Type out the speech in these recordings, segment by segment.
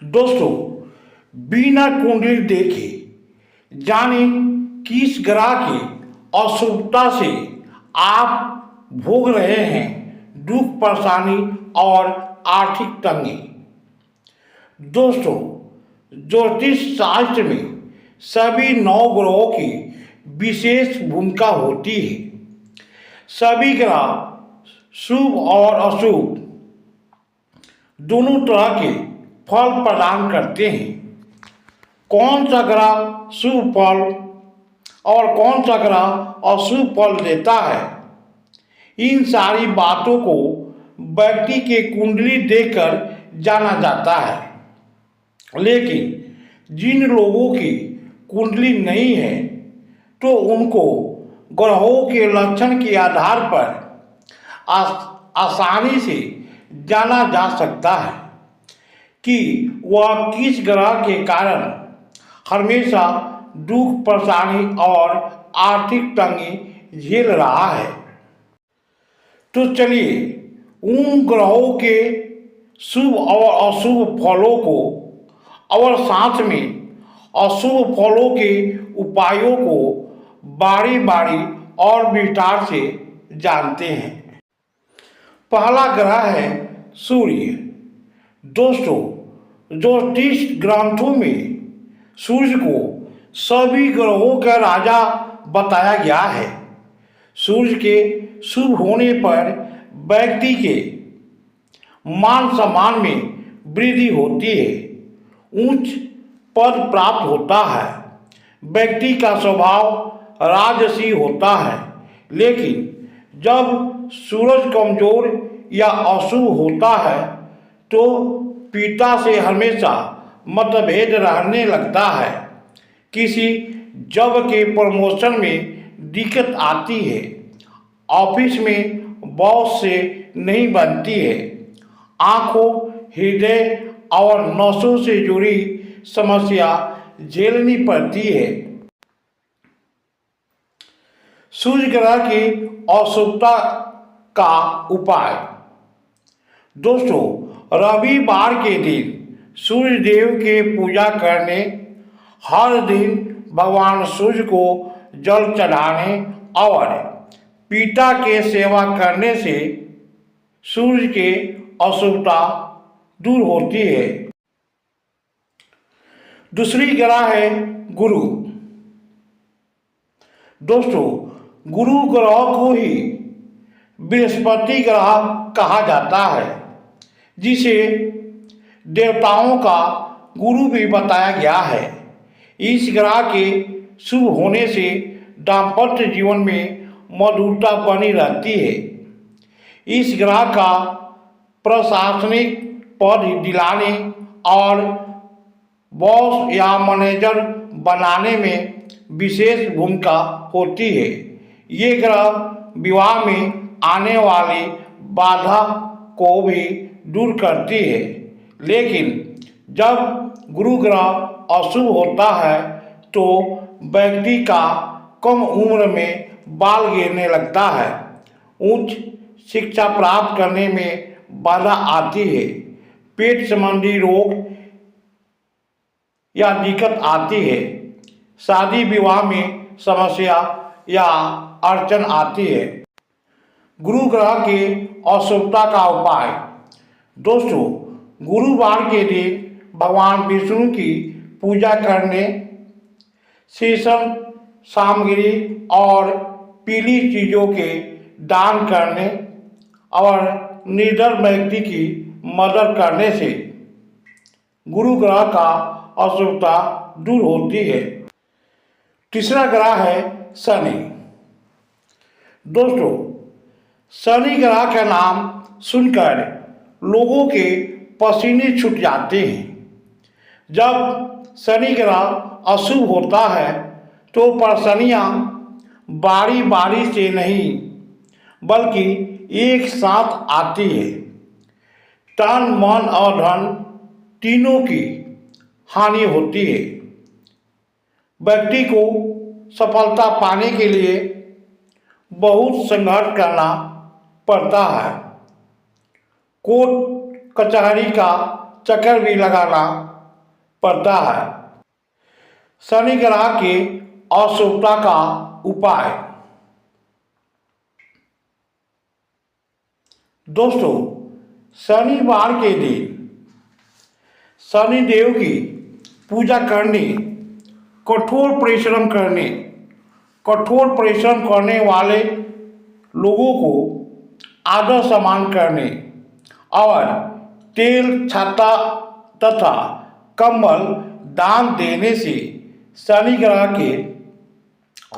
दोस्तों, बिना कुंडली देखे जाने किस ग्रह की अशुभता से आप भोग रहे हैं दुख, परेशानी और आर्थिक तंगी। दोस्तों, ज्योतिष शास्त्र में सभी 9 ग्रहों की विशेष भूमिका होती है। सभी ग्रह शुभ और अशुभ दोनों तरह के फल प्रदान करते हैं। कौन सा ग्रह शुभ फल और कौन सा ग्रह अशुभ फल देता है, इन सारी बातों को व्यक्ति के कुंडली देखकर जाना जाता है। लेकिन जिन लोगों की कुंडली नहीं है तो उनको ग्रहों के लक्षण के आधार पर आसानी से जाना जा सकता है कि वह किस ग्रह के कारण हमेशा दुख, परेशानी और आर्थिक तंगी झेल रहा है। तो चलिए उन ग्रहों के शुभ और अशुभ फलों को और साथ में अशुभ फलों के उपायों को बारी बारी और विस्तार से जानते हैं। पहला ग्रह है सूर्य। दोस्तों, ज्योतिष ग्रंथों में सूर्य को सभी ग्रहों का राजा बताया गया है। सूर्य के शुभ होने पर व्यक्ति के मान सम्मान में वृद्धि होती है, उच्च पद प्राप्त होता है, व्यक्ति का स्वभाव राजसी होता है। लेकिन जब सूरज कमजोर या अशुभ होता है तो पिता से हमेशा मतभेद रहने लगता है, किसी जॉब के प्रमोशन में दिक्कत आती है, ऑफिस में बॉस से नहीं बनती है, आंखों, हृदय और नसों से जुड़ी समस्या झेलनी पड़ती है। सूर्य ग्रह की अशुभता का उपाय। दोस्तों, रविवार के दिन सूर्य देव के पूजा करने, हर दिन भगवान सूर्य को जल चढ़ाने और पिता के सेवा करने से सूर्य के अशुभता दूर होती है। दूसरी ग्रह है गुरु। दोस्तों, गुरु ग्रह को ही बृहस्पति ग्रह कहा जाता है, जिसे देवताओं का गुरु भी बताया गया है। इस ग्रह के शुभ होने से दाम्पत्य जीवन में मधुरता बनी रहती है। इस ग्रह का प्रशासनिक पद दिलाने और बॉस या मैनेजर बनाने में विशेष भूमिका होती है। ये ग्रह विवाह में आने वाली बाधा को भी दूर करती है। लेकिन जब गुरु ग्रह अशुभ होता है तो व्यक्ति का कम उम्र में बाल गिरने लगता है, उच्च शिक्षा प्राप्त करने में बाधा आती है, पेट संबंधी रोग या दिक्कत आती है, शादी विवाह में समस्या या अड़चन आती है। गुरु ग्रह के अशुभता का उपाय। दोस्तों, गुरुवार के दिन भगवान विष्णु की पूजा करने, शीशम सामग्री और पीली चीज़ों के दान करने और निर्धन व्यक्ति की मदद करने से गुरु ग्रह का अशुभता दूर होती है। तीसरा ग्रह है शनि। दोस्तों, शनि ग्रह का नाम सुनकर लोगों के पसीने छूट जाते हैं। जब शनि ग्रह अशुभ होता है तो परेशानियाँ बारी बारी से नहीं बल्कि एक साथ आती है। तन, मन और धन तीनों की हानि होती है। व्यक्ति को सफलता पाने के लिए बहुत संघर्ष करना पड़ता है। कोर्ट कचहरी का चक्कर भी लगाना पड़ता है। शनि ग्रह के अशुभता का उपाय। दोस्तों, शनिवार के दिन शनि देव की पूजा करने, कठोर परिश्रम करने वाले लोगों को आदर सम्मान करने और तेल, छाता तथा कंबल दान देने से शनि ग्रह की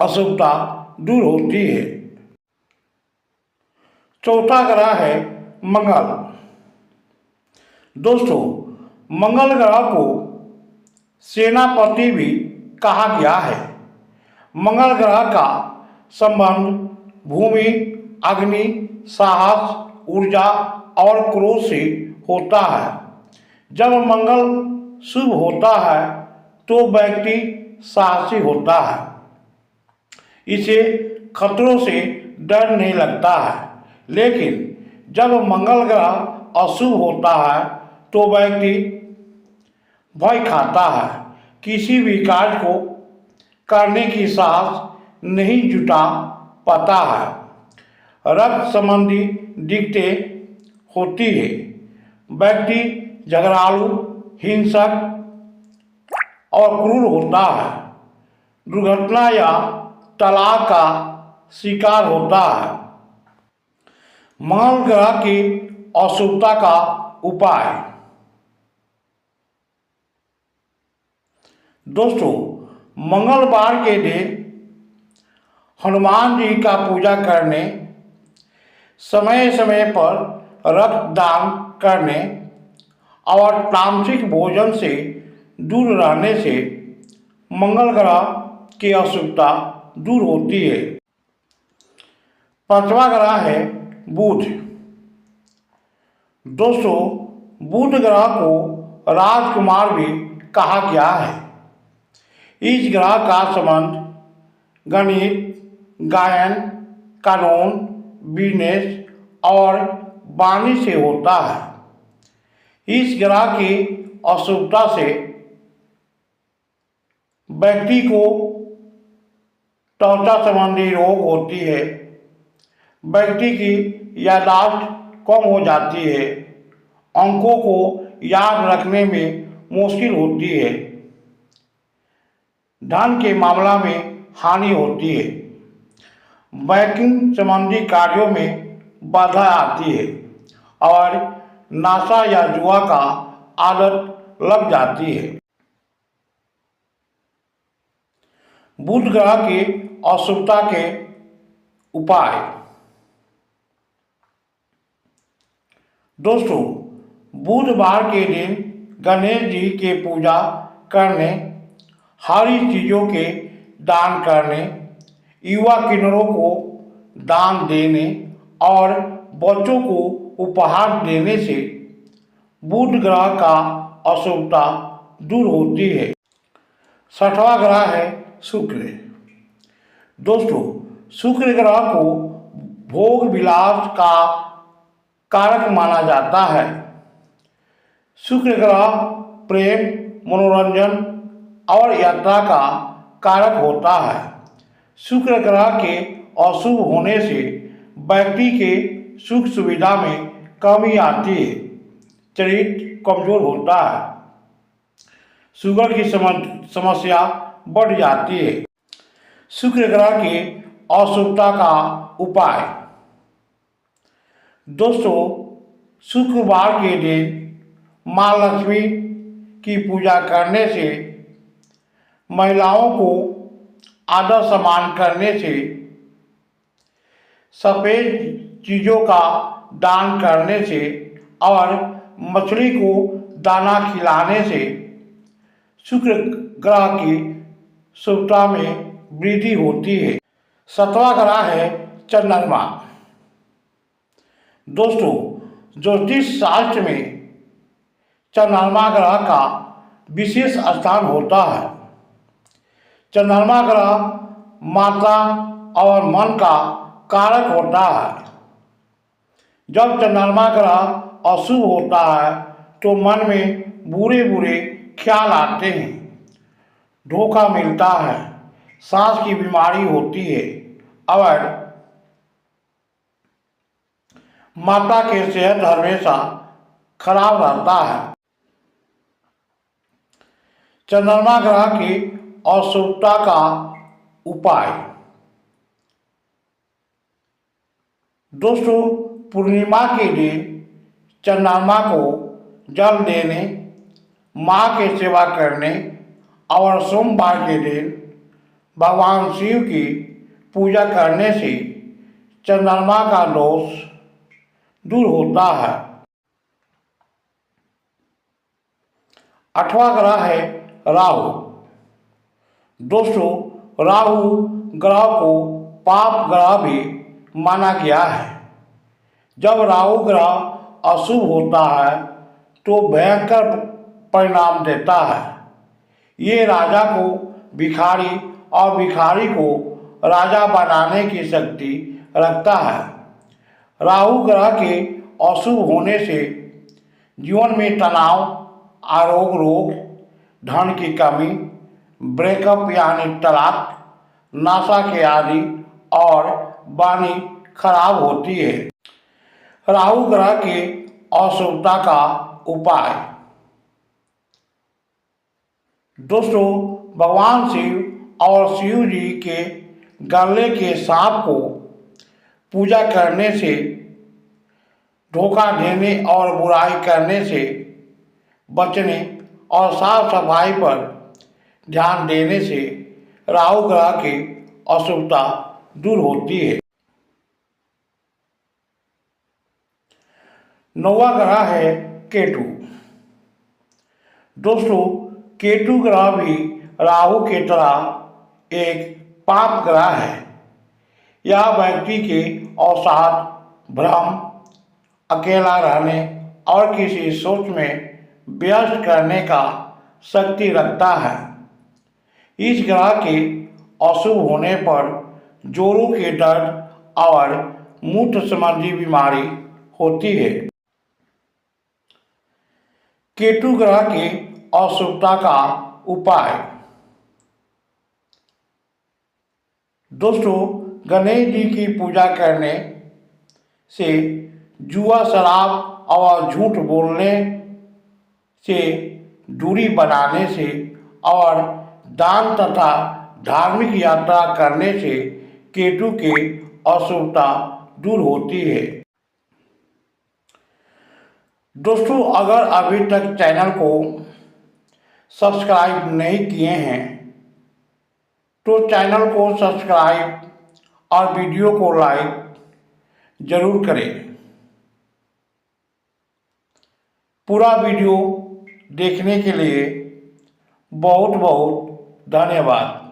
अशुभता दूर होती है। चौथा ग्रह है मंगल। दोस्तों, मंगल ग्रह को सेनापति भी कहा गया है। मंगल ग्रह का संबंध भूमि, अग्नि, साहस, ऊर्जा और क्रोध से होता है। जब मंगल शुभ होता है तो व्यक्ति साहसी होता है, इसे खतरों से डर नहीं लगता है। लेकिन जब मंगल ग्रह अशुभ होता है तो व्यक्ति भय खाता है, किसी भी कार्य को करने की साहस नहीं जुटा पाता है। रक्त संबंधी दिक्कतें होती है, व्यक्ति झगड़ालू, हिंसक और क्रूर होता है, दुर्घटना या तलाक का शिकार होता है। मंगल ग्रह की अशुभता का उपाय। दोस्तों, मंगलवार के दिन हनुमान जी का पूजा करने, समय समय पर रक्तदान करने और तामसिक भोजन से दूर रहने से मंगल ग्रह की अशुभता दूर होती है। पांचवा ग्रह है बुध। दोस्तों, बुध ग्रह को राजकुमार भी कहा गया है। इस ग्रह का संबंध गणित, गायन, कानून, बिजनेस और वाणी से होता है। इस ग्रह की अशुभता से व्यक्ति को त्वचा संबंधी रोग होती है, व्यक्ति की याददाश्त कम हो जाती है, अंकों को याद रखने में मुश्किल होती है, धन के मामला में हानि होती है, बैंकिंग संबंधी कार्यों में बाधा आती है और नशा या जुआ का आदत लग जाती है। बुध ग्रह की अशुभता के उपाय। दोस्तों, बुधवार के दिन गणेश जी की पूजा करने, हरी चीज़ों के दान करने, युवा किन्नरों को दान देने और बच्चों को उपहार देने से बुध ग्रह का अशुभता दूर होती है। छठवां ग्रह है शुक्र। दोस्तों, शुक्र ग्रह को भोग विलास का कारक माना जाता है। शुक्र ग्रह प्रेम, मनोरंजन और यात्रा का कारक होता है। शुक्र ग्रह के अशुभ होने से व्यक्ति के सुख सुविधा में कमी आती है, शरीर कमजोर होता है, शुगर की समस्या बढ़ जाती है। शुक्र ग्रह की अशुभता का उपाय। दोस्तों, शुक्रवार के दिन माँ लक्ष्मी की पूजा करने से, महिलाओं को आदर सम्मान करने से, सफ़ेद चीज़ों का दान करने से और मछली को दाना खिलाने से शुक्र ग्रह की शुभता में वृद्धि होती है। सातवां ग्रह है चंद्रमा। दोस्तों, ज्योतिष शास्त्र में चंद्रमा ग्रह का विशेष स्थान होता है। चंद्रमा ग्रह मात्रा और मन का कारक होता है। जब चंद्रमा ग्रह अशुभ होता है तो मन में बुरे बुरे ख्याल आते हैं, धोखा मिलता है, सांस की बीमारी होती है और माता की सेहत हमेशा खराब रहता है। चंद्रमा ग्रह की अशुभता का उपाय। दोस्तों, पूर्णिमा के दिन चंद्रमा को जल देने, माँ की सेवा करने और सोमवार के दिन भगवान शिव की पूजा करने से चंद्रमा का दोष दूर होता है। 8वां ग्रह है राहु। दोस्तों, राहु ग्रह को पाप ग्रह भी माना गया है। जब राहु ग्रह अशुभ होता है तो भयंकर परिणाम देता है। ये राजा को भिखारी और भिखारी को राजा बनाने की शक्ति रखता है। राहु ग्रह के अशुभ होने से जीवन में तनाव, आरोग्य रोग, धन की कमी, ब्रेकअप यानी तलाक, नशा के आदि और वाणी खराब होती है। राहु ग्रह के अशुभता का उपाय। दोस्तों, भगवान शिव और शिव जी के गले के सांप को पूजा करने से, धोखा देने और बुराई करने से बचने और साफ सफाई पर ध्यान देने से राहु ग्रह की अशुभता दूर होती है। 9वां ग्रह है केतु। दोस्तों, केतु ग्रह भी राहु की तरह एक पाप ग्रह है। यह व्यक्ति के अवसाद, भ्रम, अकेला रहने और किसी सोच में व्यस्त करने का शक्ति रखता है। इस ग्रह के अशुभ होने पर जोड़ों के दर्द और मूत्र संबंधी बीमारी होती है। केतु ग्रह की अशुभता का उपाय। दोस्तों, गणेश जी की पूजा करने से, जुआ, शराब और झूठ बोलने से दूरी बनाने से और दान तथा धार्मिक यात्रा करने से केतु की अशुभता दूर होती है। दोस्तों, अगर अभी तक चैनल को सब्सक्राइब नहीं किए हैं तो चैनल को सब्सक्राइब और वीडियो को लाइक जरूर करें। पूरा वीडियो देखने के लिए बहुत बहुत धन्यवाद।